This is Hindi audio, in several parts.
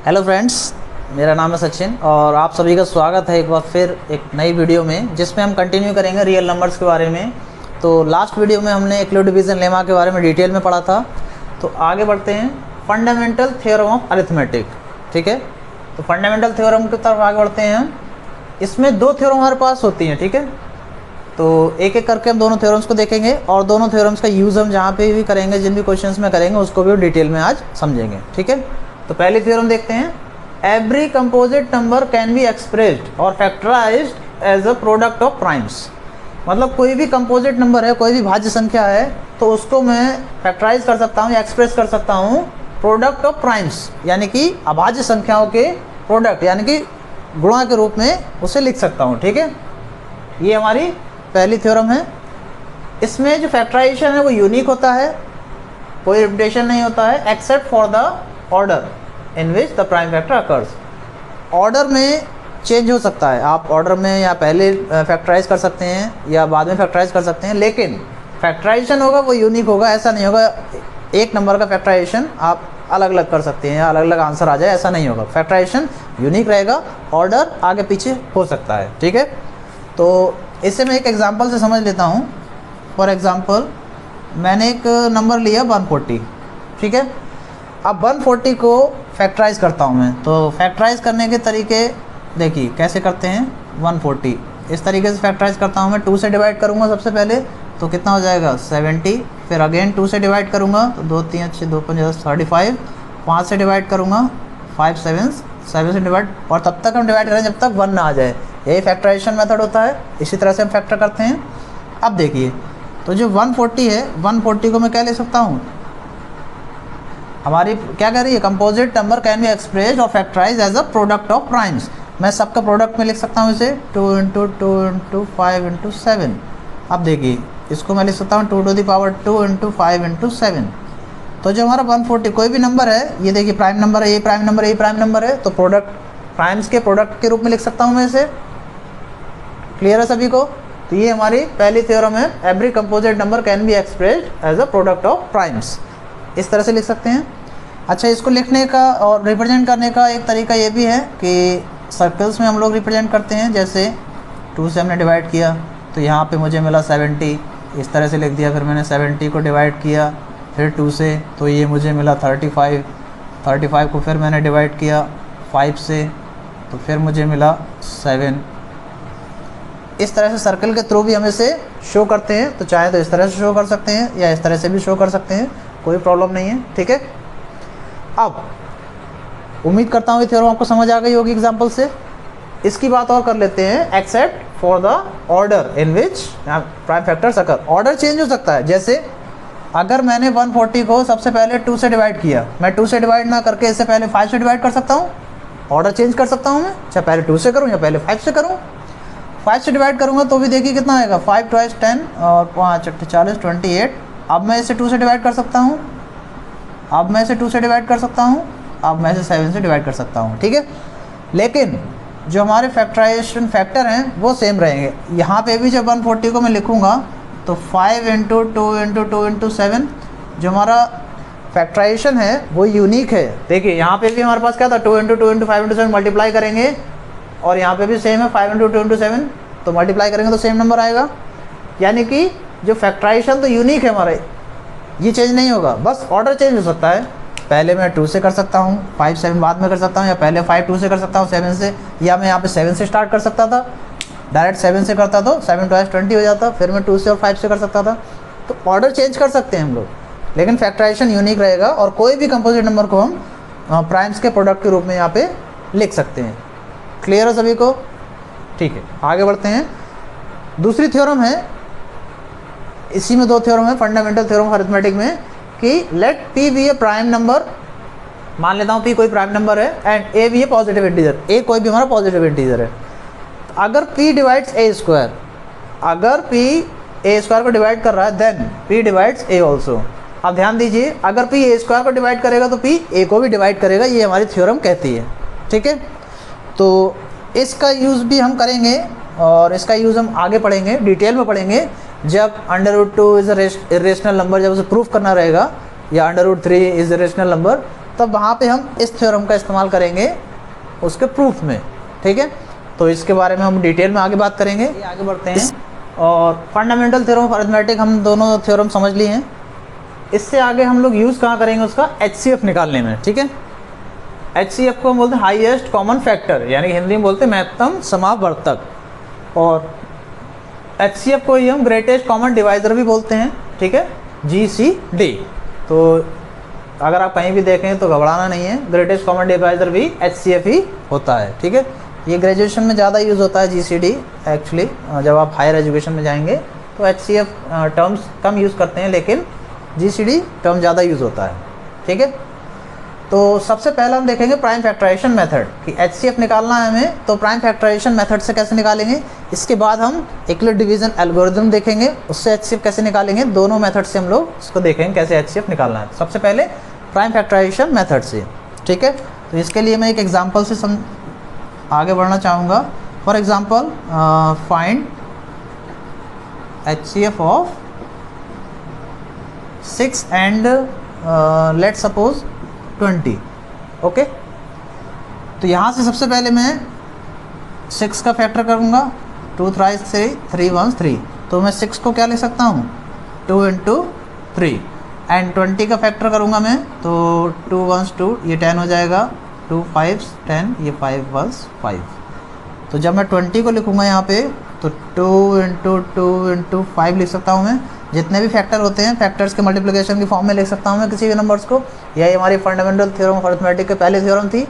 हेलो फ्रेंड्स, मेरा नाम है सचिन और आप सभी का स्वागत है एक बार फिर एक नई वीडियो में, जिसमें हम कंटिन्यू करेंगे रियल नंबर्स के बारे में। तो लास्ट वीडियो में हमने यूक्लिड डिवीजन लेमा के बारे में डिटेल में पढ़ा था। तो आगे बढ़ते हैं फंडामेंटल थ्योरम ऑफ अरिथमेटिक। ठीक है, तो फंडामेंटल थ्योरम की तरफ आगे बढ़ते हैं हम। इसमें दो थ्योरम हमारे पास होती हैं। ठीक है, तो एक एक करके हम दोनों थ्योरम्स को देखेंगे और दोनों थ्योरम्स का यूज़ हम जहाँ पे भी करेंगे, जिन भी क्वेश्चंस में करेंगे, उसको भी डिटेल में आज समझेंगे। ठीक है, तो पहली थ्योरम देखते हैं। Every composite number can be expressed और factorised as a product of primes. मतलब कोई भी कंपोजिट नंबर है, कोई भी भाज्य संख्या है, तो उसको मैं फैक्टराइज कर सकता हूँ या एक्सप्रेस कर सकता हूँ प्रोडक्ट ऑफ प्राइम्स, यानी कि अभाज्य संख्याओं के प्रोडक्ट, यानी कि गुणा के रूप में उसे लिख सकता हूँ। ठीक है, ये हमारी पहली थ्योरम है। इसमें जो फैक्टराइजेशन है वो यूनिक होता है, कोई रिपीटेशन नहीं होता है, except for the order in which the prime factor occurs. Order में चेंज हो सकता है, आप ऑर्डर में या पहले फैक्टराइज कर सकते हैं या बाद में फैक्टराइज कर सकते हैं, लेकिन फैक्टराइजेशन होगा वो यूनिक होगा। ऐसा नहीं होगा एक नंबर का फैक्टराइजेशन आप अलग अलग कर सकते हैं या अलग अलग आंसर आ जाए, ऐसा नहीं होगा। फैक्टराइजेशन यूनिक रहेगा, ऑर्डर आगे पीछे हो सकता है। ठीक है, तो इससे मैं एक एग्जांपल से समझ लेता हूँ। फॉर एग्जांपल मैंने एक नंबर लिया 140। ठीक है, अब 140 को फैक्टराइज करता हूँ मैं। तो फैक्टराइज करने के तरीके देखिए कैसे करते हैं। 140 इस तरीके से फैक्टराइज करता हूँ मैं। 2 से डिवाइड करूँगा सबसे पहले, तो कितना हो जाएगा 70। फिर अगेन 2 से डिवाइड करूँगा तो 2 3 अच्छे 2 5 10 35। 5 से डिवाइड करूँगा 5 7 से डिवाइड, और तब तक हम डिवाइड करें जब तक 1 ना आ जाए। यही फैक्टराइजेशन मेथड होता है, इसी तरह से हम फैक्टर करते हैं। अब देखिए, तो जो 140 है, 140 को मैं क्या ले सकता हूँ, हमारी क्या कह रही है, composite number can be expressed और factorise as a product of primes. मैं सबका प्रोडक्ट में लिख सकता हूँ इसे 2 × 2 × 5 × 7। अब देखिए इसको मैं लिख सकता हूँ 2 to the power 2 × 5 × 7। तो जो हमारा 140 कोई भी नंबर है, ये देखिए प्राइम नंबर है, ये प्राइम नंबर है, ये प्राइम नंबर है, तो प्रोडक्ट प्राइम्स के प्रोडक्ट के रूप में लिख सकता हूँ मैं इसे। क्लियर है सभी को? तो ये हमारी पहली थ्योरम है, every composite number can be expressed as a product of primes. इस तरह से लिख सकते हैं। अच्छा, इसको लिखने का और रिप्रेजेंट करने का एक तरीका ये भी है कि सर्कल्स में हम लोग रिप्रेजेंट करते हैं। जैसे 2 से हमने डिवाइड किया तो यहाँ पे मुझे मिला 70, इस तरह से लिख दिया। फिर मैंने 70 को डिवाइड किया फिर 2 से, तो ये मुझे मिला 35। 35 को फिर मैंने डिवाइड किया 5 से, तो फिर मुझे मिला 7। इस तरह से सर्कल के थ्रू भी हम इसे शो करते हैं। तो चाहे तो इस तरह से शो कर सकते हैं या इस तरह से भी शो कर सकते हैं, कोई प्रॉब्लम नहीं है। ठीक है, अब उम्मीद करता हूँ ये थ्योरम आपको समझ आ गई होगी एग्जांपल से। इसकी बात और कर लेते हैं, except for the order in which prime factors occur. Order change हो सकता है। जैसे अगर मैंने 140 को सबसे पहले 2 से डिवाइड किया, मैं 2 से डिवाइड ना करके इससे पहले 5 से डिवाइड कर सकता हूँ। ऑर्डर चेंज कर सकता हूँ मैं, चाहे पहले 2 से करूँ या पहले 5 से करूँ। 5 से डिवाइड करूँगा तो भी देखिए कितना आएगा, 5 2 10 और 5 8 40 28। अब मैं इसे 2 से डिवाइड कर सकता हूँ, अब मैं इसे 2 से डिवाइड कर सकता हूँ, अब मैं इसे 7 से डिवाइड कर सकता हूँ। ठीक है, लेकिन जो हमारे फैक्टराइजेशन फैक्टर हैं वो सेम रहेंगे। यहाँ पे भी जब 140 को मैं लिखूँगा तो 5 × 2 × 2 × 7, जो हमारा फैक्टराइजेशन है वो यूनिक है। देखिए यहाँ पे भी हमारे पास क्या था, 2 × 2 × 5 × 7 मल्टीप्लाई करेंगे, और यहाँ पे भी सेम है 5 × 2 × 7, तो मल्टीप्लाई करेंगे तो सेम नंबर आएगा। यानी कि जो फैक्टराइजेशन तो यूनिक है हमारे, ये चेंज नहीं होगा, बस ऑर्डर चेंज हो सकता है। पहले मैं 2 से कर सकता हूँ, 5 7 बाद में कर सकता हूँ, या पहले 5 2 से कर सकता हूँ 7 से, या मैं यहाँ पे 7 से स्टार्ट कर सकता था, डायरेक्ट 7 से करता तो 7 × 2 20 हो जाता, फिर मैं 2 से और 5 से कर सकता था। तो ऑर्डर चेंज कर सकते हैं हम लोग, लेकिन फैक्टराइजेशन यूनिक रहेगा और कोई भी कंपोजिट नंबर को हम प्राइम्स के प्रोडक्ट के रूप में यहाँ पे लिख सकते हैं। क्लियर है सभी को? ठीक है, आगे बढ़ते हैं। दूसरी थ्योरम है, इसी में 2 थ्योरम है फंडामेंटल थ्योरम ऑफ अरिथमेटिक में, कि लेट पी बी ए प्राइम नंबर। मान लेता हूँ पी कोई प्राइम नंबर है एंड ए भी ए पॉजिटिव इंटीजर, ए कोई भी हमारा पॉजिटिव इंटीजर है। अगर पी डिवाइड्स ए स्क्वायर, अगर पी ए स्क्वायर को डिवाइड कर रहा है, देन पी डिवाइड्स ए ऑल्सो। अब ध्यान दीजिए, अगर पी ए स्क्वायर को डिवाइड करेगा तो पी ए को भी डिवाइड करेगा, ये हमारी थ्योरम कहती है। ठीक है, तो इसका यूज़ भी हम करेंगे और इसका यूज़ हम आगे पढ़ेंगे, डिटेल में पढ़ेंगे, जब √2 इज़ अ इरेशनल नंबर, जब उसे प्रूफ करना रहेगा, या √3 इज़ अ रेशनल नंबर, तब वहाँ पे हम इस थ्योरम का इस्तेमाल करेंगे उसके प्रूफ में, ठीक है। तो इसके बारे में हम डिटेल में आगे बात करेंगे। आगे बढ़ते हैं और फंडामेंटल थ्योरम ऑफ अरिथमेटिक हम दोनों थ्योरम समझ लिए हैं। इससे आगे हम लोग यूज़ कहाँ करेंगे उसका, HCF निकालने में, ठीक है। HCF को हम बोलते हैं हाईएस्ट कॉमन फैक्टर, यानी हिंदी में बोलते हैं महत्तम समावर्तक, और HCF को ही हम ग्रेटेस्ट कॉमन डिवाइज़र भी बोलते हैं, ठीक है, GCD। तो अगर आप कहीं भी देखें तो घबराना नहीं है, ग्रेटेस्ट कॉमन डिवाइज़र भी HCF ही होता है, ठीक है। ये ग्रेजुएशन में ज़्यादा यूज़ होता है GCD एक्चुअली, जब आप हायर एजुकेशन में जाएंगे तो HCF टर्म्स कम यूज़ करते हैं, लेकिन GCD टर्म ज़्यादा यूज़ होता है, ठीक है। तो सबसे पहले हम देखेंगे प्राइम फैक्टराइजेशन मेथड कि HCF निकालना है हमें, तो प्राइम फैक्टराइजेशन मेथड से कैसे निकालेंगे। इसके बाद हम यूक्लिड डिवीज़न एल्गोरिथम देखेंगे, उससे HCF कैसे निकालेंगे। दोनों मेथड से हम लोग इसको देखेंगे कैसे HCF निकालना है। सबसे पहले प्राइम फैक्टराइजेशन मेथड से, ठीक है। तो इसके लिए मैं एक एग्जांपल से आगे बढ़ना चाहूँगा। For example find HCF of 6 and let suppose 20, okay. तो यहाँ से सबसे पहले मैं 6 का फैक्टर करूँगा, 2 3 3 3 1 3, तो मैं 6 को क्या लिख सकता हूँ 2 × 3, एंड 20 का फैक्टर करूँगा मैं, तो 2 1 2, ये 10 हो जाएगा, 2 5 10, ये 5 1 5। तो जब मैं 20 को लिखूँगा यहाँ पे, तो 2 × 2 × 5 लिख सकता हूँ मैं। जितने भी फैक्टर होते हैं फैक्टर्स के मल्टीप्लिकेशन की फॉर्म में लिख सकता हूँ मैं किसी भी नंबर्स को। यही हमारी फंडामेंटल थ्योरम ऑफ अरिथमेटिक के पहले थ्योरम थी,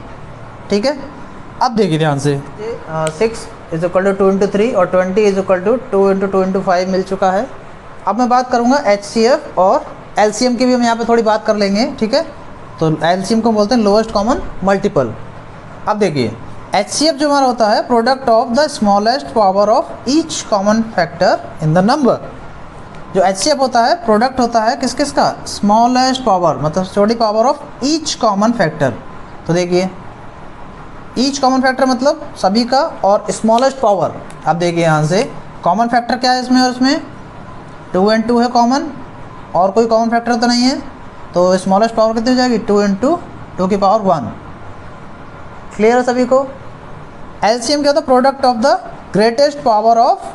ठीक है। अब देखिए ध्यान से, 6 = 2 × 3 और 20 = 2 × 2 × 5 मिल चुका है। अब मैं बात करूँगा HCF और LCM की भी हम यहाँ पे थोड़ी बात कर लेंगे, ठीक है। तो LCM को बोलते हैं लोएस्ट कॉमन मल्टीपल। अब देखिए HCF जो हमारा होता है product of the smallest power of each common factor in the number. जो HCF होता है प्रोडक्ट होता है किस किस का, स्मॉलेस्ट पावर, मतलब छोटी power of each common factor. तो देखिए ईच कॉमन फैक्टर मतलब सभी का, और स्मॉलेस्ट पावर। अब देखिए यहाँ से कॉमन फैक्टर क्या है इसमें, और इसमें 2 × 2 है कॉमन, और कोई कॉमन फैक्टर तो नहीं है। तो स्मॉलेस्ट पावर कितनी हो जाएगी, 2 × 2 ⁻1। क्लियर है सभी को। LCM क्या होता है, product of the greatest power of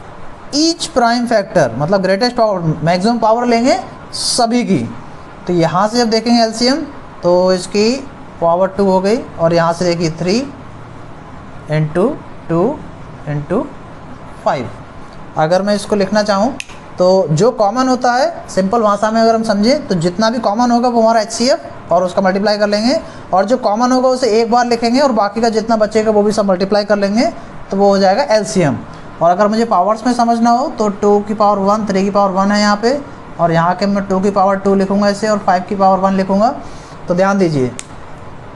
each prime factor, मतलब ग्रेटेस्ट पावर, मैक्सिमम पावर लेंगे सभी की। तो यहाँ से जब देखेंगे LCM तो इसकी पावर 2 हो गई, और यहाँ से देखिए 3 × 2 × 5। अगर मैं इसको लिखना चाहूँ तो जो कॉमन होता है सिंपल भाषा में अगर हम समझें तो जितना भी कॉमन होगा वो हमारा HCF, और उसका मल्टीप्लाई कर लेंगे, और जो कॉमन होगा उसे एक बार लिखेंगे और बाकी का जितना बचेगा वो भी सब मल्टीप्लाई कर लेंगे, तो वो हो जाएगा LCM। और अगर मुझे पावर्स में समझना हो तो 2 की पावर 1, 3 की पावर 1 है यहाँ पे, और यहाँ के मैं 2 की पावर 2 लिखूँगा इसे, और 5 की पावर 1 लिखूँगा। तो ध्यान दीजिए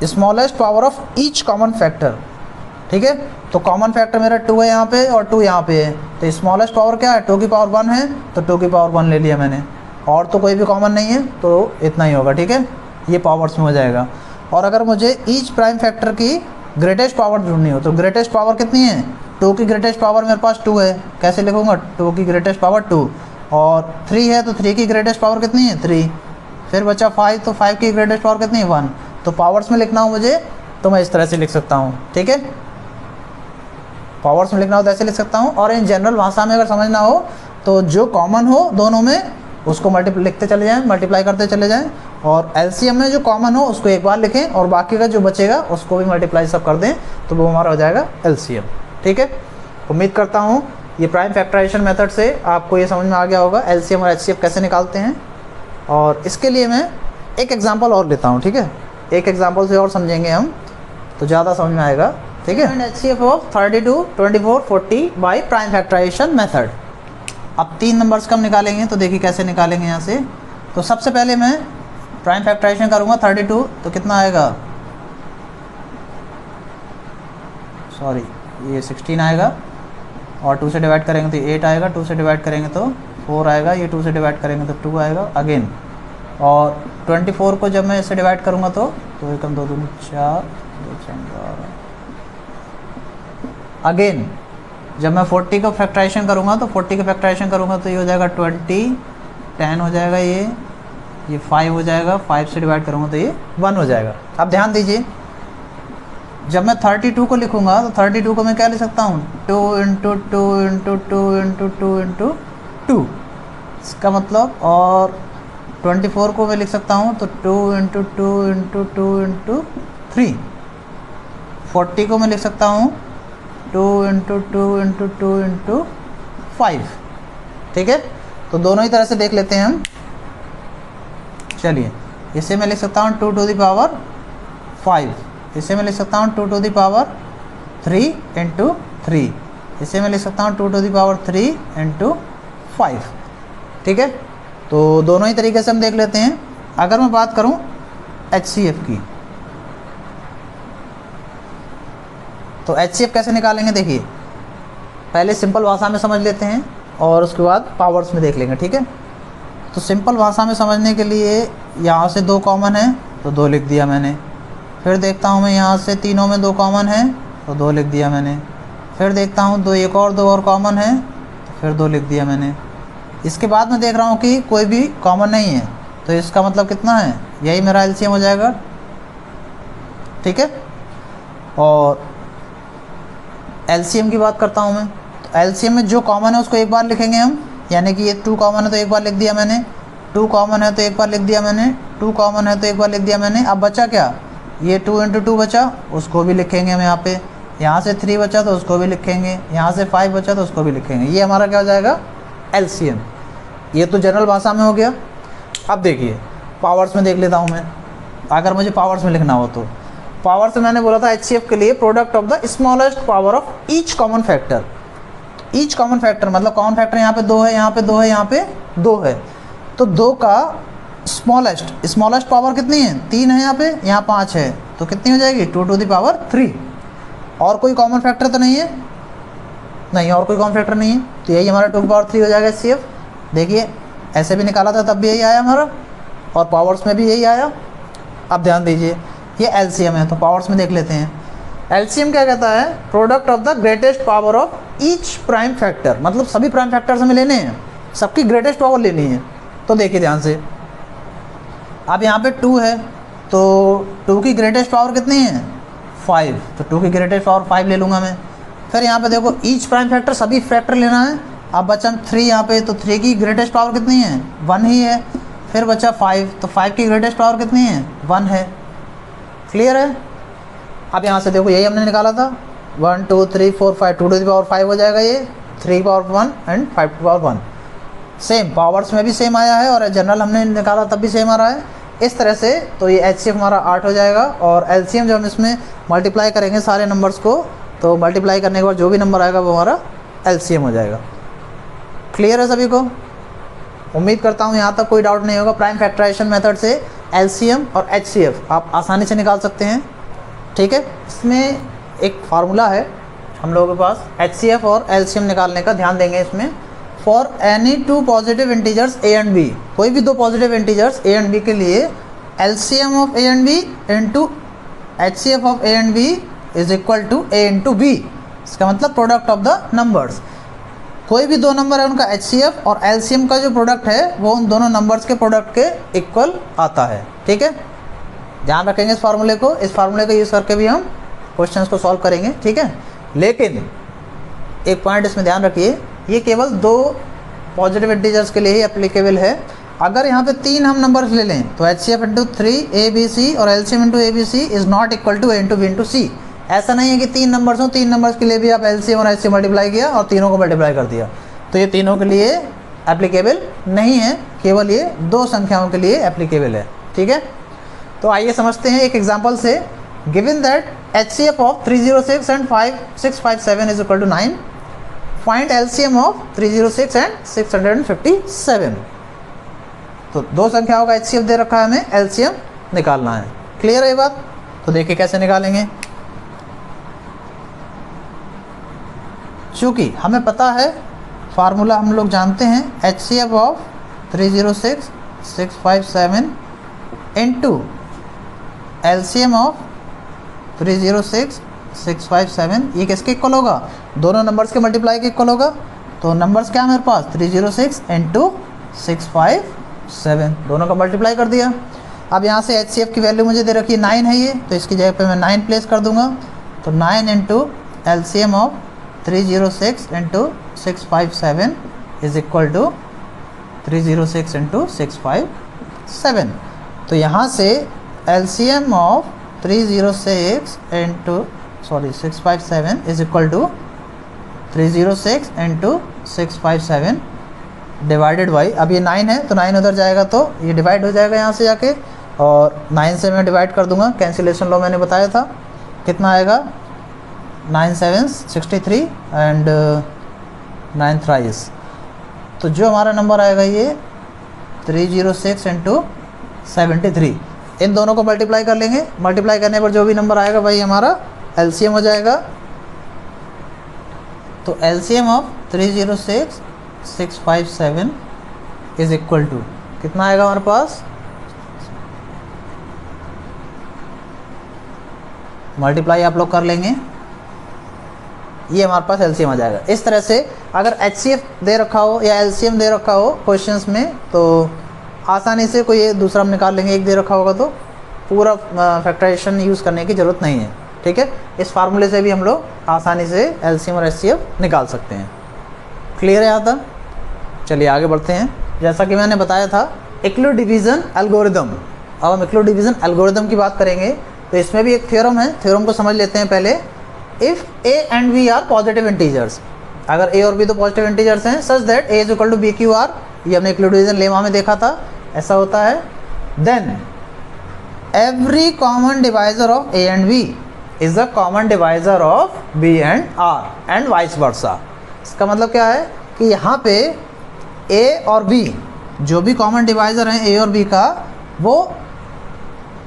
smallest power of each common factor, ठीक है। तो कॉमन फैक्टर मेरा 2 है यहाँ पे और 2 यहाँ पे है, तो स्मॉलेस्ट पावर क्या है, 2 की पावर 1 है, तो 2 की पावर 1 ले लिया मैंने, और तो कोई भी कॉमन नहीं है, तो इतना ही होगा, ठीक है। ये पावर्स में हो जाएगा। और अगर मुझे ईच प्राइम फैक्टर की ग्रेटेस्ट पावर ढूंढनी हो तो ग्रेटेस्ट पावर कितनी है, 2 की ग्रेटेस्ट पावर मेरे पास 2 है, कैसे लिखूँगा, 2 की ग्रेटेस्ट पावर 2, और 3 है तो 3 की ग्रेटेस्ट पावर कितनी है 3, फिर बचा 5, तो 5 की ग्रेटेस्ट पावर कितनी है 1। तो पावर्स में लिखना हो मुझे तो मैं इस तरह से लिख सकता हूँ, ठीक है। पावर्स में लिखना हो तो ऐसे लिख सकता हूँ, और इन जनरल भाषा में अगर समझना हो तो जो कॉमन हो दोनों में उसको लिखते चले जाएं, मल्टीप्लाई करते चले जाएं, और LCM में जो कॉमन हो उसको एक बार लिखें, और बाकी का जो बचेगा उसको भी मल्टीप्लाई सब कर दें, तो वो हमारा हो जाएगा LCM, ठीक है। उम्मीद करता हूँ ये प्राइम फैक्टराइजेशन मेथड से आपको ये समझ में आ गया होगा LCM और HCF कैसे निकालते हैं। और इसके लिए मैं एक एग्जाम्पल और लेता हूँ, ठीक है। एक एग्जाम्पल से और समझेंगे हम तो ज़्यादा समझ में आएगा, ठीक है। HCF of 32, 24, 40 by prime factorization method. अब 3 नंबर्स का हम निकालेंगे, तो देखिए कैसे निकालेंगे यहाँ से। तो सबसे पहले मैं प्राइम फैक्टराइजेशन करूँगा 32, तो कितना आएगा, सॉरी ये 16 आएगा, और 2 से डिवाइड करेंगे तो 8 आएगा, 2 से डिवाइड करेंगे तो 4 आएगा, ये 2 से डिवाइड करेंगे तो 2 आएगा अगेन। और 24 को जब मैं इससे डिवाइड करूँगा तो 2 एकम 2 दूनी 4, 2 6 12 अगेन। जब मैं 40 का फैक्टराइजेशन करूँगा तो 40 का फैक्टराइजेशन करूँगा तो ये हो जाएगा 20, 10 हो जाएगा ये, ये 5 हो जाएगा, 5 से डिवाइड करूँगा तो ये 1 हो जाएगा। अब ध्यान दीजिए, जब मैं 32 को लिखूँगा तो 32 को मैं क्या लिख सकता हूँ, 2 इंटू 2 इंटू 2 इंटू 2 इंटू 2, इसका मतलब, और 24 को मैं लिख सकता हूँ तो 2 इंटू 2 इंटू 2 इंटू 3। 40 को मैं लिख सकता हूँ 2 इंटू 2 इंटू 2 इंटू 5। ठीक है, तो दोनों ही तरह से देख लेते हैं हम। चलिए, इसे मैं लिख सकता हूँ 2 टू द पावर 5, इसे मैं लिख सकता हूँ 2 टू द पावर 3 इंटू 3, इसे मैं लिख सकता हूँ 2 टू द पावर 3 इंटू 5। ठीक है, तो दोनों ही तरीके से हम देख लेते हैं। अगर मैं बात करूँ HCF की, तो HCF कैसे निकालेंगे, देखिए पहले सिंपल भाषा में समझ लेते हैं और उसके बाद पावर्स में देख लेंगे। ठीक है, तो सिंपल भाषा में समझने के लिए यहाँ से 2 कॉमन है तो 2 लिख दिया मैंने, फिर देखता हूँ मैं यहाँ से तीनों में 2 कॉमन है तो 2 लिख दिया मैंने, फिर देखता हूँ 2 एक और 2 और कॉमन है तो फिर 2 लिख दिया मैंने। इसके बाद मैं देख रहा हूँ कि कोई भी कॉमन नहीं है, तो इसका मतलब कितना है, यही मेरा LCM हो जाएगा। ठीक है, और LCM की बात करता हूँ मैं, तो LCM में जो कॉमन है उसको एक बार लिखेंगे हम, यानी कि ये 2 कॉमन है तो एक बार लिख दिया मैंने, 2 कॉमन है तो एक बार लिख दिया मैंने, 2 कॉमन है तो एक बार लिख दिया मैंने। अब बचा क्या, ये 2 इंटू 2 बचा, उसको भी लिखेंगे हम यहाँ पे, यहाँ से 3 बचा तो उसको भी लिखेंगे, यहाँ से 5 बचा तो उसको भी लिखेंगे। ये हमारा क्या हो जाएगा, LCM। ये तो जनरल भाषा में हो गया। अब देखिए पावर्स में देख लेता हूँ मैं, अगर मुझे पावर्स में लिखना हो तो पावर्स में मैंने बोला था HCF के लिए product of the smallest power of each common factor. Each common factor मतलब कॉमन फैक्टर यहाँ पे 2 है, यहाँ पे 2 है, यहाँ पे 2 है, तो 2 का स्मॉलेस्ट पावर कितनी है, 3 है, यहाँ 5 है, तो कितनी हो जाएगी, 2 टू द पावर 3। और कोई कॉमन फैक्टर तो नहीं है, नहीं और कोई कॉमन फैक्टर नहीं है, तो यही हमारा 2 टू द पावर 3 हो जाएगा HCF। देखिए ऐसे भी निकाला था तब भी यही आया हमारा, और पावर्स में भी यही आया। अब ध्यान दीजिए ये LCM है, तो पावर्स में देख लेते हैं। LCM क्या कहता है, product of the greatest power of each prime factor, मतलब सभी प्राइम फैक्टर्स हमें लेने हैं, सबकी ग्रेटेस्ट पावर लेनी है। तो देखिए ध्यान से, अब यहाँ पे 2 है तो 2 की ग्रेटेस्ट पावर कितनी है, 5, तो 2 की ग्रेटेस्ट पावर 5 ले लूँगा मैं। फिर यहाँ पे देखो ईच प्राइम फैक्टर, सभी फैक्टर लेना है। अब बचा 3 यहाँ पे, तो 3 की ग्रेटेस्ट पावर कितनी है, 1 ही है। फिर बचा 5, तो 5 की ग्रेटेस्ट पावर कितनी है, 1 है। क्लियर है। अब यहाँ से देखो यही हमने निकाला था, 1 2 3 4 5, 2 टू द पावर 5 हो जाएगा ये, 3 power 1 and 5 to power 1। Same powers में भी सेम आया है और जनरल हमने निकाला तब भी सेम आ रहा है। इस तरह से तो ये HCF हमारा 8 हो जाएगा, और LCM जब हम इसमें मल्टीप्लाई करेंगे सारे नंबर्स को, तो मल्टीप्लाई करने के बाद जो भी नंबर आएगा वो हमारा LCM हो जाएगा। क्लियर है सभी को, उम्मीद करता हूँ यहाँ तक कोई डाउट नहीं होगा। प्राइम फैक्टराइजेशन मेथड से LCM और HCF आप आसानी से निकाल सकते हैं। ठीक है, इसमें एक फार्मूला है हम लोगों के पास HCF और LCM निकालने का, ध्यान देंगे इसमें। For any 2 positive integers A and B, कोई भी 2 positive integers A and B के लिए LCM of A and B into HCF of A and B is equal to A into B। इसका मतलब प्रोडक्ट ऑफ द नंबर्स, कोई भी 2 नंबर है उनका HCF और LCM का जो प्रोडक्ट है वो उन दोनों नंबर्स के प्रोडक्ट के इक्वल आता है। ठीक है, ध्यान रखेंगे इस फार्मूले को, इस फार्मूले को यूज़ करके भी हम क्वेश्चंस को सॉल्व करेंगे। ठीक है, लेकिन एक पॉइंट इसमें ध्यान रखिए, ये केवल 2 पॉजिटिव इंटीजर्स के लिए ही एप्लीकेबल है। अगर यहाँ पे 3 हम नंबर्स ले लें तो HCF इंटू 3 ABC और LCM into ABC is not equal to A into B into C। ऐसा नहीं है कि 3 नंबर्स हो, 3 नंबर्स के लिए भी आप LCM और HCF मल्टीप्लाई किया और तीनों को मल्टीप्लाई कर दिया, तो ये तीनों के लिए एप्लीकेबल नहीं है, केवल ये 2 संख्याओं के लिए एप्लीकेबल है। ठीक है, तो आइए समझते हैं एक एग्जांपल से। Given that HCF of 306 and 657 is equal to 9, find LCM of 306 and 657। तो 2 संख्याओं का HCF दे रखा है, हमें LCM निकालना है। क्लियर है ये बात, तो देखिए कैसे निकालेंगे। चूँकि हमें पता है फार्मूला हम लोग जानते हैं, HCF of 306 657 into LCM of 306 657, ये किसके इक्वल होगा, दोनों नंबर्स के मल्टीप्लाई के इक्वल होगा। तो नंबर्स क्या है मेरे पास, 306 इंटू 7, दोनों का मल्टीप्लाई कर दिया। अब यहाँ से HCF की वैल्यू मुझे दे रखी है 9 है ये, तो इसकी जगह पे मैं 9 प्लेस कर दूंगा। तो 9 into LCM of 306 into 657 is equal to 306 into 657। तो यहाँ से LCM of 306 into 657 is equal to 306 into 657 divided by, अब ये 9 है तो 9 उधर जाएगा तो ये डिवाइड हो जाएगा यहाँ से जाके, और 9 से मैं डिवाइड कर दूंगा, कैंसिलेशन लॉ मैंने बताया था। कितना आएगा 9 7 63 एंड 9 थ्राइस। तो जो हमारा नंबर आएगा ये 306 इंटू 73, इन दोनों को मल्टीप्लाई कर लेंगे। मल्टीप्लाई करने पर जो भी नंबर आएगा वही हमारा LCM हो जाएगा। तो LCM of 306 657 is equal to कितना आएगा हमारे पास, मल्टीप्लाई आप लोग कर लेंगे, ये हमारे पास LCM आ जाएगा। इस तरह से अगर HCF दे रखा हो या LCM दे रखा हो क्वेश्चंस में तो आसानी से कोई एक दूसरा हम निकाल लेंगे। एक दे रखा होगा तो पूरा फैक्टराइजेशन यूज़ करने की ज़रूरत नहीं है, ठीक है। इस फार्मूले से भी हम लोग आसानी से LCM और HCF निकाल सकते हैं। क्लियर है यहाँ तक? चलिए आगे बढ़ते हैं। जैसा कि मैंने बताया था इक्लू डिवीज़न एल्गोरिदम, अब हम इक्लू डिवीज़न एल्गोरिदम की बात करेंगे। तो इसमें भी एक थ्योरम है, थ्योरम को समझ लेते हैं पहले। If A and B are positive integers, अगर A और B तो पॉजिटिव इंटीजर्स हैं, such that A is equal to BQR, ये हमने इक्लू डिवीज़न लेमा में देखा था, ऐसा होता है। Then every common divisor of A and B is a common divisor of B and R and vice versa. इसका मतलब क्या है कि यहाँ पे A और B जो भी कॉमन डिवाइजर हैं A और B का, वो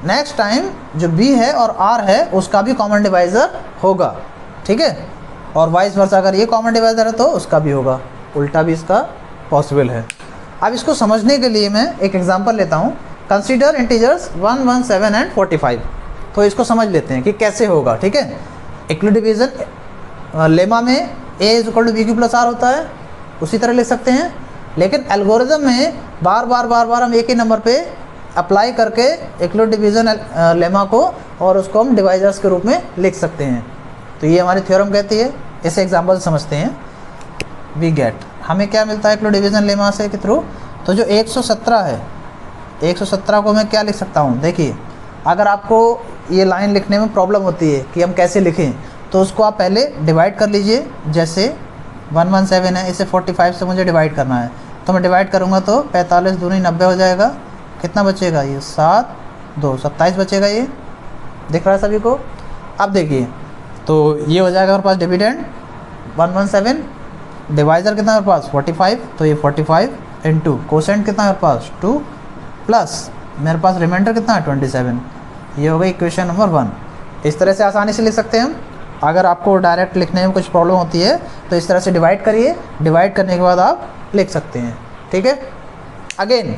नेक्स्ट टाइम जो B है और R है उसका भी कॉमन डिवाइज़र होगा, ठीक है। और वाइस वर्सा, अगर ये कॉमन डिवाइज़र है तो उसका भी होगा, उल्टा भी इसका पॉसिबल है। अब इसको समझने के लिए मैं एक एग्जांपल लेता हूँ। Consider integers 1 1 7 and 45। तो इसको समझ लेते हैं कि कैसे होगा, ठीक है। इक्वल डिवीज़न लेमा में A is equal to BQ plus R होता है, उसी तरह लिख सकते हैं। लेकिन एल्गोरिदम में बार बार हम एक ही नंबर पे अप्लाई करके इक्वल डिवीज़न लेमा को और उसको हम डिवाइजर्स के रूप में लिख सकते हैं। तो ये हमारी थ्योरम कहती है। इसे एग्जांपल समझते हैं। वी गेट, हमें क्या मिलता है इक्वल डिवीज़न लेमा से के थ्रू। तो जो 117 है, 117 को मैं क्या लिख सकता हूँ, देखिए अगर आपको ये लाइन लिखने में प्रॉब्लम होती है कि हम कैसे लिखें, तो उसको आप पहले डिवाइड कर लीजिए। जैसे 117 है, इसे 45 से मुझे डिवाइड करना है, तो मैं डिवाइड करूँगा तो 45 दूनी 90 हो जाएगा। कितना बचेगा, ये 7 2 27 बचेगा। ये दिख रहा है सभी को? अब देखिए, तो ये हो जाएगा हमारे पास डिविडेंड 117, डिवाइज़र कितना हमारे पास 45, तो ये 45 इंटू कोसेंट कितना हमारे पास 2 प्लस मेरे पास रिमाइंडर कितना है 27। ये हो गई इक्वेशन नंबर 1। इस तरह से आसानी से लिख सकते हैं हम। अगर आपको डायरेक्ट लिखने में कुछ प्रॉब्लम होती है तो इस तरह से डिवाइड करिए, डिवाइड करने के बाद आप लिख सकते हैं, ठीक है। अगेन,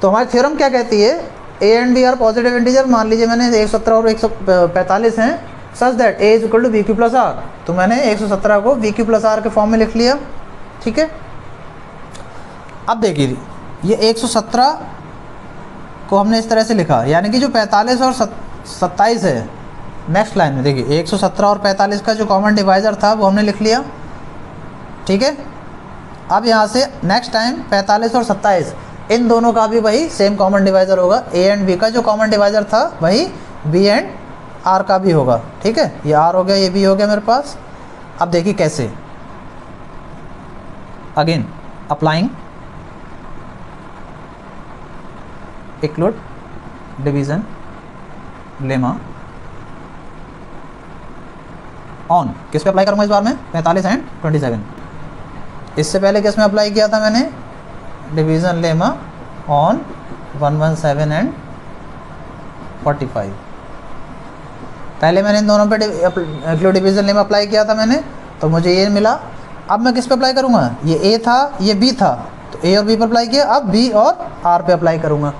तो हमारी थ्योरम क्या कहती है, A and B are positive integer. मान लीजिए मैंने 117 और 145 हैं, such that A is equal to BQ plus R। तो मैंने 117 को BQ प्लस R के फॉर्म में लिख लिया, ठीक है। अब देखिए, ये 117 को हमने इस तरह से लिखा, यानी कि जो 45 और 27 है, नेक्स्ट लाइन में देखिए 117 और 45 का जो कॉमन डिवाइज़र था वो हमने लिख लिया, ठीक है। अब यहाँ से नेक्स्ट टाइम 45 और 27 इन दोनों का भी वही सेम कॉमन डिवाइज़र होगा। A एंड B का जो कॉमन डिवाइज़र था वही B एंड R का भी होगा, ठीक है। ये R हो गया, ये B हो गया मेरे पास। अब देखिए कैसे, again applying equal division lemma on, किस पे अप्लाई करूँगा इस बार मैं, 45 एंड 27। इससे पहले किस में अप्लाई किया था मैंने, डिवीज़न लेमा ऑन 117 एंड 45। पहले मैंने इन दोनों पे इक्वल डिवीज़न लेमा अप्लाई किया था मैंने, तो मुझे ये मिला। अब मैं किस पे अप्लाई करूँगा, ये A था, ये B था, तो A और B पर अप्लाई किया। अब B और R पे अप्लाई करूँगा,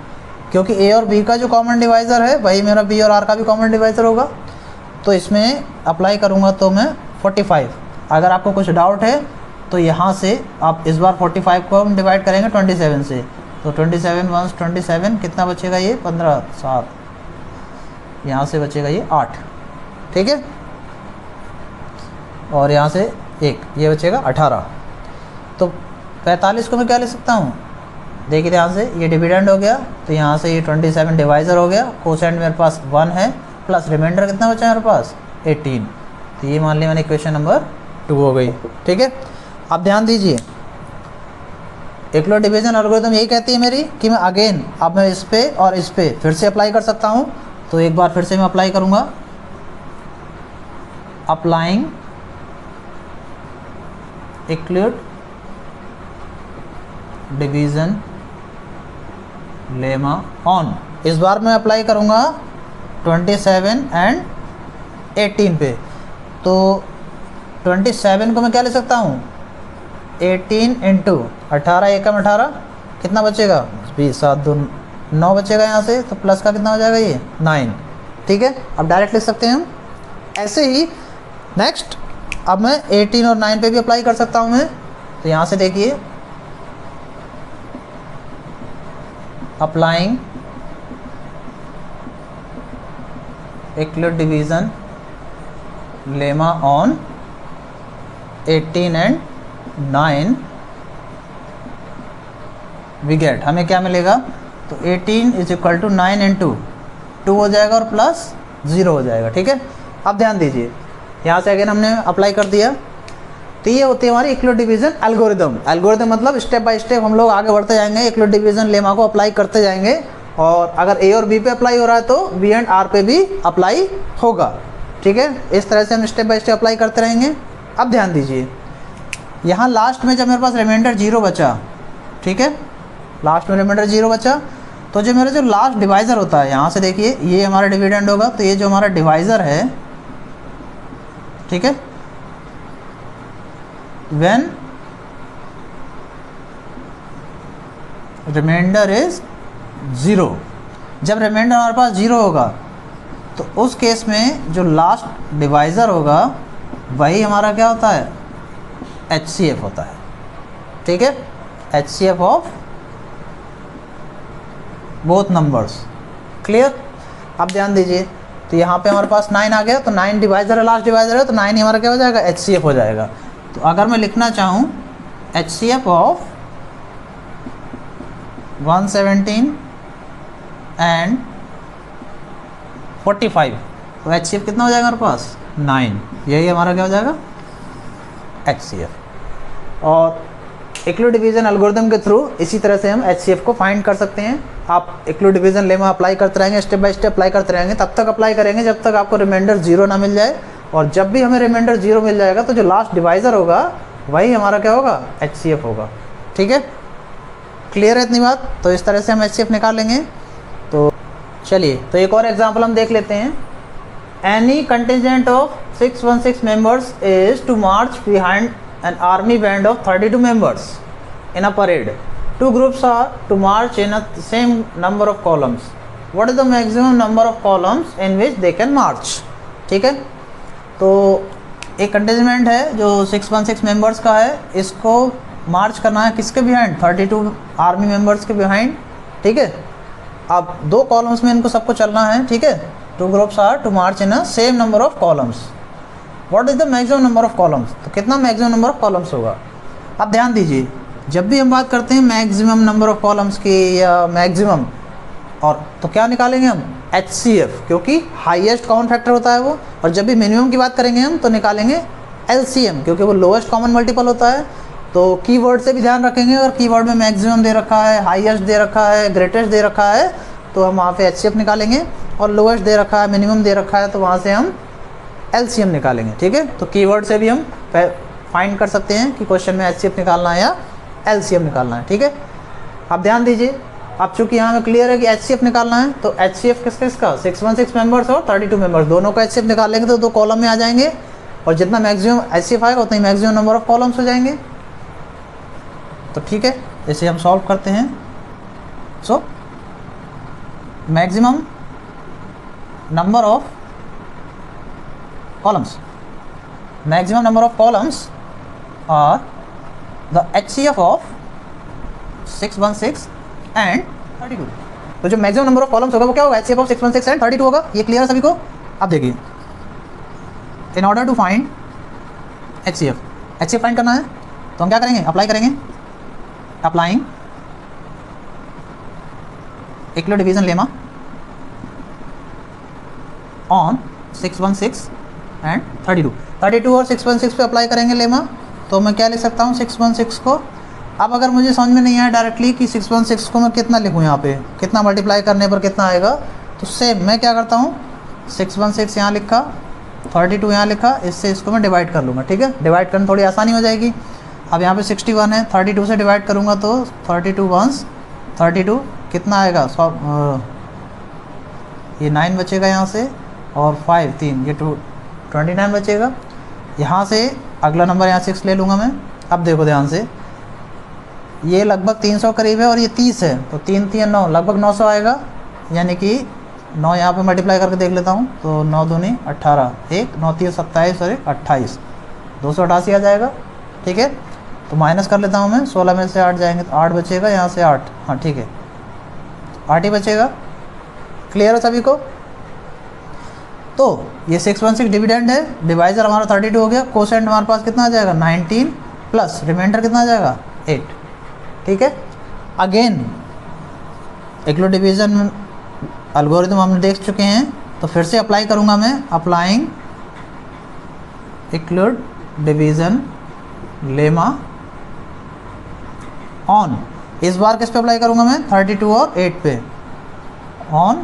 क्योंकि A और B का जो कॉमन डिवाइज़र है वही मेरा B और R का भी कॉमन डिवाइज़र होगा। तो इसमें अप्लाई करूँगा तो मैं 45। अगर आपको कुछ डाउट है तो यहाँ से आप इस बार 45 को हम डिवाइड करेंगे 27 से, तो 27 वंस 27 कितना बचेगा ये 15 7, यहाँ से बचेगा ये 8, ठीक है, और यहाँ से 1 ये बचेगा 18। तो 45 को मैं क्या ले सकता हूँ, देखिए ध्यान से, ये डिविडेंड हो गया तो यहाँ से ये 27 डिवाइज़र हो गया, कोसेंट मेरे पास 1 है, प्लस रिमाइंडर कितना बचा मेरे पास 18। तो ये मान लिया मैंने इक्वेशन नंबर 2 हो गई, ठीक है। अब ध्यान दीजिए, इक्वल डिवीजन एल्गोरिथम यही कहती है मेरी कि मैं अगेन अब मैं इस पे और इस पे फिर से अप्लाई कर सकता हूँ। तो एक बार फिर से मैं अप्लाई करूँगा, applying equal division lemma on. इस बार मैं अप्लाई करूँगा 27 एंड 18 पे। तो 27 को मैं क्या ले सकता हूँ 18 इंटू 18 एकम 18 कितना बचेगा 20 7 2 9 बचेगा यहाँ से, तो प्लस का कितना हो जाएगा ये 9, ठीक है। अब डायरेक्ट लिख सकते हैं हम। ऐसे ही नेक्स्ट अब मैं 18 और 9 पे भी अप्लाई कर सकता हूँ मैं। तो यहाँ से देखिए applying equal division lemma on 18 and 9 we get, हमें क्या मिलेगा, तो 18 इज इक्वल टू 9 इंटू 2 हो जाएगा और प्लस 0 हो जाएगा, ठीक है। अब ध्यान दीजिए, यहाँ से अगेन हमने अप्लाई कर दिया। तो ये होती है हमारी इक्वल डिवीजन एल्गोरिदम। एल्गोरिदम मतलब स्टेप बाय स्टेप हम लोग आगे बढ़ते जाएंगे, इक्वल डिवीजन लेमा को अप्लाई करते जाएंगे, और अगर ए और बी पे अप्लाई हो रहा है तो बी एंड आर पे भी अप्लाई होगा, ठीक है। इस तरह से हम स्टेप बाय स्टेप अप्लाई करते रहेंगे। अब ध्यान दीजिए, यहाँ लास्ट में जब मेरे पास रिमाइंडर 0 बचा, ठीक है, लास्ट में रिमाइंडर 0 बचा, तो जो मेरा जो लास्ट डिवाइज़र होता है, यहाँ से देखिए ये हमारा डिविडेंड होगा, तो ये जो हमारा डिवाइज़र है, ठीक है, व्हेन रिमाइंडर इज 0, जब रिमाइंडर हमारे पास 0 होगा तो उस केस में जो लास्ट डिवाइज़र होगा वही हमारा क्या होता है HCF होता है, ठीक है, HCF of both numbers. Clear. अब ध्यान दीजिए, तो यहाँ पे हमारे पास 9 आ गया, तो 9 डिवाइज़र है, लास्ट डिवाइज़र है, तो 9 ही हमारा क्या हो जाएगा HCF हो जाएगा। तो अगर मैं लिखना चाहूँ HCF ऑफ 117 एंड 45, तो HCF कितना हो जाएगा हमारे पास 9, यही हमारा क्या हो जाएगा HCF। और इक्वल डिवीजन एल्गोरिथम के थ्रू इसी तरह से हम HCF को फाइंड कर सकते हैं। आप इक्वल डिवीजन लेमा अप्लाई करते रहेंगे, स्टेप बाय स्टेप अप्लाई करते रहेंगे, तब तक अप्लाई करेंगे जब तक आपको रिमाइंडर 0 ना मिल जाए, और जब भी हमें रिमाइंडर 0 मिल जाएगा तो जो लास्ट डिवाइज़र होगा वही हमारा क्या होगा HCF होगा, ठीक है। क्लियर है इतनी बात। तो इस तरह से हम HCF निकाल लेंगे। तो चलिए, तो एक और एग्जाम्पल हम देख लेते हैं। Any contingent of 616 members is to march behind an army band of 32 members in a parade. Two groups are to march in a same number of columns. What is the maximum number of columns in which they can march? ठीक है, तो एक कंटिजेंट है जो 616 मेंबर्स का है, इसको मार्च करना है किसके बिहाइंड 32 आर्मी मेंबर्स के बिहाइंड, ठीक है। अब 2 कॉलम्स में इनको सबको चलना है, ठीक है। 2 groups are to march in a same number of columns. What is the maximum number of columns, तो कितना मैक्सिमम नंबर ऑफ कॉलम्स होगा। अब ध्यान दीजिए, जब भी हम बात करते हैं मैक्सिमम नंबर ऑफ कॉलम्स की या मैक्सिमम, और तो क्या निकालेंगे हम HCF, क्योंकि हाईएस्ट कॉमन फैक्टर होता है वो। और जब भी मिनिमम की बात करेंगे हम तो निकालेंगे LCM, क्योंकि वो लोएस्ट कॉमन मल्टीपल होता है। तो कीवर्ड से भी ध्यान रखेंगे, और कीवर्ड में मैक्सिमम दे रखा है, हाईएस्ट दे रखा है, ग्रेटेस्ट दे रखा है, तो हम वहाँ पे HCF निकालेंगे, और लोएस्ट दे रखा है, मिनिमम दे रखा है, तो वहाँ से हम LCM निकालेंगे, ठीक है। तो कीवर्ड से भी हम फाइंड कर सकते हैं कि क्वेश्चन में HCF निकालना है या LCM निकालना है, ठीक है। अब ध्यान दीजिए, अब चूंकि यहाँ में क्लियर है कि HCF निकालना है, तो HCF किसका 616 मेंबर्स और 32 मेंबर्स दोनों का HCF निकाल लेंगे तो 2 कॉलम में आ जाएंगे, और जितना मैक्सिमम HCF आएगा उतना ही मैक्सिमम नंबर ऑफ कॉलम्स हो जाएंगे। तो ठीक है, इसे हम सॉल्व करते हैं। So maximum number of columns, maximum number of columns are the HCF of 616 and 32। तो जो मैक्सिमम नंबर ऑफ कॉलम्स होगा वो क्या होगा, HCF ऑफ 616 एंड 32 होगा। ये क्लियर है सभी को। अब देखिए, in order to find HCF find करना है तो हम क्या करेंगे, अप्लाई करेंगे, applying equal division lemma on 616 and 32 और 616 पे अप्लाई करेंगे लेमा। तो मैं क्या लिख सकता हूँ 616 को। अब अगर मुझे समझ में नहीं आया डायरेक्टली कि 616 को मैं कितना लिखूँ, यहाँ पे कितना मल्टीप्लाई करने पर कितना आएगा, तो सेम मैं क्या करता हूँ 616 यहाँ लिखा, 32 यहाँ लिखा, इससे इसको मैं डिवाइड कर लूँगा। ठीक है, डिवाइड करना थोड़ी आसानी हो जाएगी। अब यहाँ पे 61 है, 32 से डिवाइड करूँगा तो 32 वंस 32 कितना आएगा, ये 9 बचेगा यहाँ से, और 5 3 ये 29 बचेगा। यहाँ से अगला नंबर यहाँ 6 ले लूँगा मैं। अब देखो ध्यान से, ये लगभग 300 करीब है और ये 30 है, तो 3 3 9 लगभग 900 आएगा। यानी कि 9 यहाँ पे मल्टीप्लाई करके देख लेता हूँ, तो 9 दूनी 18, 1 9 3 27 और 1 28, 288 आ जाएगा। ठीक है, तो माइनस कर लेता हूँ मैं, 16 में से 8 जाएंगे तो 8 बचेगा, यहाँ से 8, हाँ ठीक है 8 ही बचेगा। क्लियर है सभी को। तो ये 616 डिविडेंड है, डिवाइजर हमारा 32 हो गया, कोसेंट हमारे पास कितना आ जाएगा 19 प्लस रिमाइंडर कितना आ जाएगा 8। ठीक है, अगेन इक्वल डिवीजन एल्गोरिथम हमने देख चुके हैं, तो फिर से अप्लाई करूँगा मैं, applying equal division lemma on, इस बार किस पे अप्लाई करूँगा मैं 32 और 8 पे, ऑन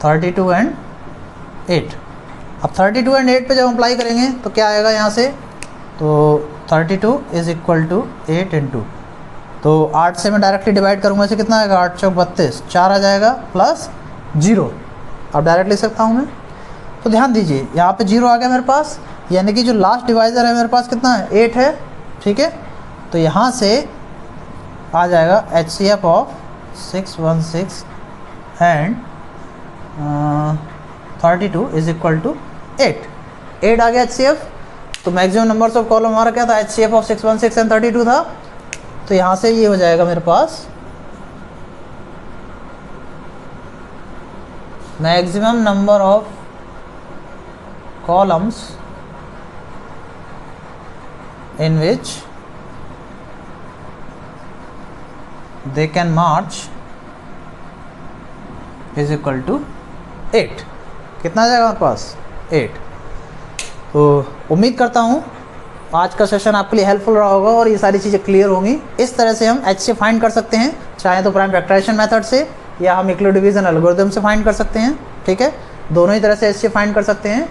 32 एंड 8। अब 32 एंड 8 पे जब हम अप्लाई करेंगे तो क्या आएगा यहाँ से, तो 32 इज इक्वल टू 8 इंटू, तो 8 से मैं डायरेक्टली डिवाइड करूँगा, इसे कितना आएगा 8 चौक 32, 4 आ जाएगा प्लस 0। अब डायरेक्ट लिख सकता हूँ मैं। तो ध्यान दीजिए यहाँ पे 0 आ गया मेरे पास, यानी कि जो लास्ट डिवाइज़र है मेरे पास कितना है 8 है। ठीक है, तो यहाँ से आ जाएगा HCF of 616 and 32 is equal to 8 आ गया HCF। तो मैक्सिमम नंबर्स ऑफ कॉलम हमारा क्या था, HCF ऑफ 616 एंड 32 था। तो यहाँ से ये हो जाएगा मेरे पास maximum number of columns in which they can march is equal to 8। कितना आ जाएगा हमारे पास 8। तो उम्मीद करता हूँ आज का सेशन आपके लिए हेल्पफुल रहा होगा और ये सारी चीज़ें क्लियर होंगी। इस तरह से हम HCF फाइंड कर सकते हैं, चाहे तो प्राइम फैक्टराइजेशन मेथड से या हम इक्वल डिवीजन एल्गोरिथम से फाइंड कर सकते हैं। ठीक है, दोनों ही तरह से HCF फाइंड कर सकते हैं।